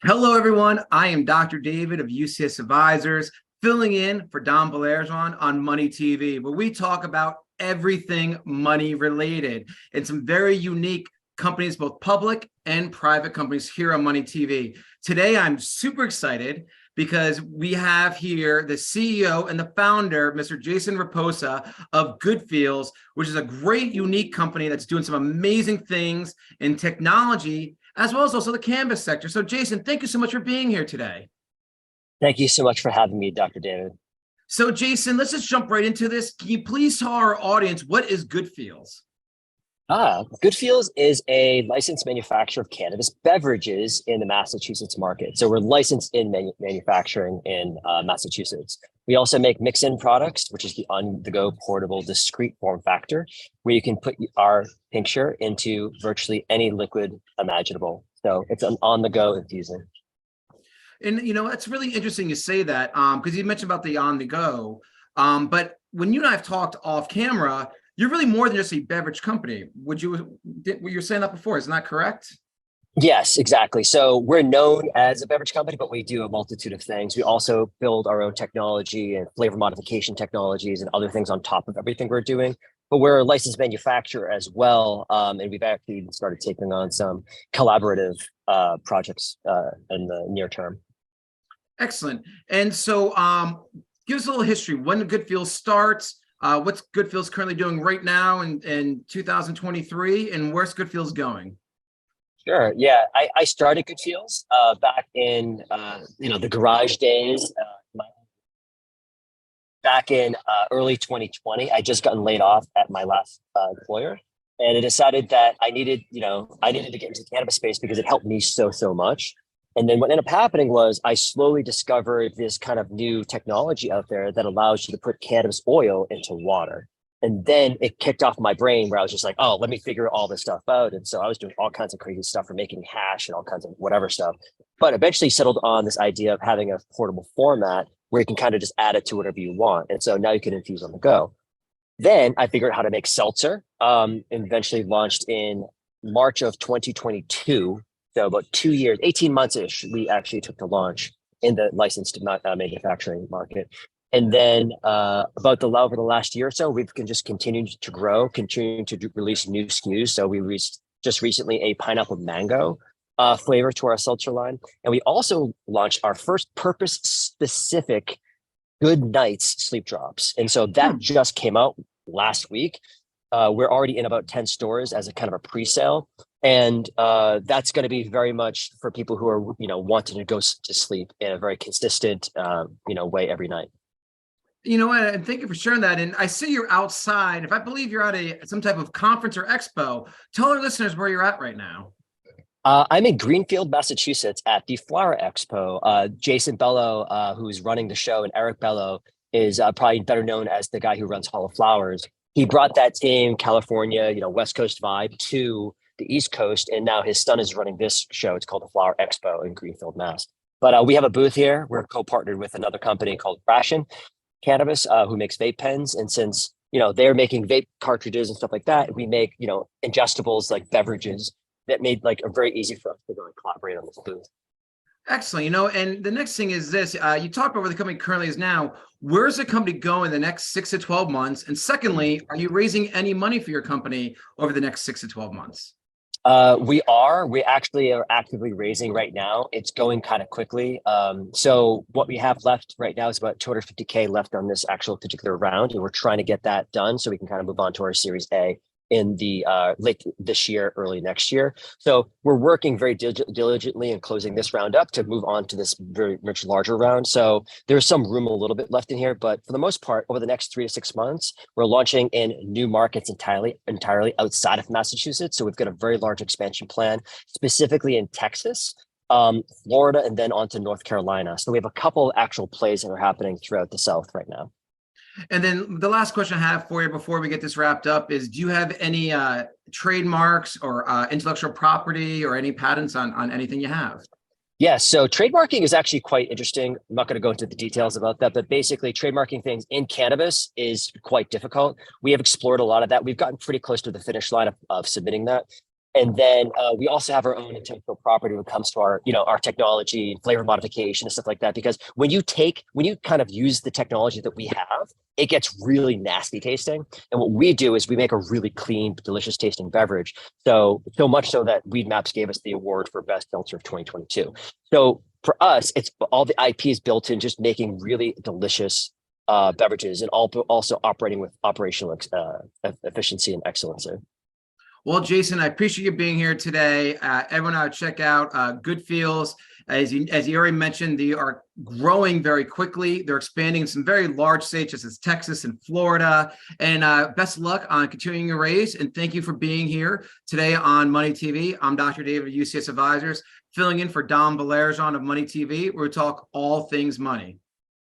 Hello, everyone. I am Dr. David of UCS Advisors, filling in for Don Baillargeon on Money TV, where we talk about everything money related and some very unique companies, both public and private companies here on Money TV. Today, I'm super excited because we have here the CEO and the founder, Mr. Jason Reposa of Goodfeels, which is a great, unique company that's doing some amazing things in technology, as well as also the cannabis sector. So Jason, thank you so much for being here today. Thank you so much for having me, Dr. David. So Jason, let's just jump right into this. Can you please tell our audience what is Goodfeels? Goodfeels is a licensed manufacturer of cannabis beverages in the Massachusetts market. So we're licensed in manufacturing in Massachusetts. We also make mix-in products, which is the on-the-go portable discrete form factor, where you can put our tincture into virtually any liquid imaginable. So it's an on-the-go infusing. And that's really interesting you say that because you mentioned about the on-the-go. But when you and I have talked off camera, you're really more than just a beverage company. You were saying that before, isn't that correct? Yes, exactly. So we're known as a beverage company, but we do a multitude of things. We also build our own technology and flavor modification technologies and other things on top of everything we're doing. But we're a licensed manufacturer as well. And we've actually started taking on some collaborative projects in the near term. Excellent. And so give us a little history. When Goodfeels starts, what's Goodfeels currently doing right now in 2023, and where's Goodfeels going? Sure. Yeah, I started Goodfeels back in the garage days. Back in early 2020, I just gotten laid off at my last employer, and I decided that I needed to get into the cannabis space because it helped me so much. And then what ended up happening was I slowly discovered this kind of new technology out there that allows you to put cannabis oil into water. And then it kicked off my brain where I was just like, oh, let me figure all this stuff out. And so I was doing all kinds of crazy stuff for making hash and all kinds of whatever stuff, but eventually settled on this idea of having a portable format where you can kind of just add it to whatever you want. And so now you can infuse on the go. Then I figured out how to make seltzer, and eventually launched in March of 2022. So about 2 years, 18 months-ish, we actually took to launch in the licensed manufacturing market. And then over the last year or so, we've just continued to grow, continuing to release new SKUs. So we released just recently a pineapple mango flavor to our seltzer line. And we also launched our first purpose-specific Good Nights sleep drops. And so that just came out last week. We're already in about 10 stores as a kind of a pre-sale. And that's going to be very much for people who are, wanting to go to sleep in a very consistent, way every night. You know what? And thank you for sharing that. And I see you're outside. If I believe you're at some type of conference or expo, tell our listeners where you're at right now. I'm in Greenfield, Massachusetts at the Flower Expo. Jason Bello, who's running the show, and Eric Bello is probably better known as the guy who runs Hall of Flowers. He brought that same California, West Coast vibe to the East Coast, and now his son is running this show. It's called the Flower Expo in Greenfield, Mass. But we have a booth here. We're co-partnered with another company called Revolutionizing Cannabis, who makes vape pens. And since, they're making vape cartridges and stuff like that, we make, ingestibles like beverages that made very easy for us to go and collaborate on this booth. Excellent. And the next thing is this, you talked about where the company currently is now. Where's the company going the next 6 to 12 months? And secondly, are you raising any money for your company over the next 6 to 12 months? We actually are actively raising right now. It's going kind of quickly. So what we have left right now is about 250K left on this actual particular round. And we're trying to get that done so we can kind of move on to our Series A in the late this year, early next year. So we're working very diligently and closing this round up to move on to this very much larger round. So there's some room a little bit left in here, but for the most part, over the next 3 to 6 months, we're launching in new markets entirely outside of Massachusetts. So we've got a very large expansion plan, specifically in Texas, Florida, and then on to North Carolina. So we have a couple actual plays that are happening throughout the South right now. And then the last question I have for you before we get this wrapped up is, do you have any trademarks or intellectual property or any patents on anything you have? Yeah, so trademarking is actually quite interesting. I'm not going to go into the details about that, but basically trademarking things in cannabis is quite difficult. We have explored a lot of that. We've gotten pretty close to the finish line of submitting that. And then we also have our own intellectual property when it comes to our, our technology and flavor modification and stuff like that. Because when you kind of use the technology that we have, it gets really nasty tasting. And what we do is we make a really clean, delicious tasting beverage. So much so that Weed Maps gave us the award for best seltzer of 2022. So for us, it's all the IP is built in just making really delicious beverages, and also operating with operational efficiency and excellence. Well, Jason, I appreciate you being here today. Everyone, check out Good Feels. As you already mentioned, they are growing very quickly. They're expanding in some very large states, such as Texas and Florida. And best of luck on continuing your race. And thank you for being here today on Money TV. I'm Dr. David of UCS Advisors, filling in for Baillargeon of Money TV, where we talk all things money.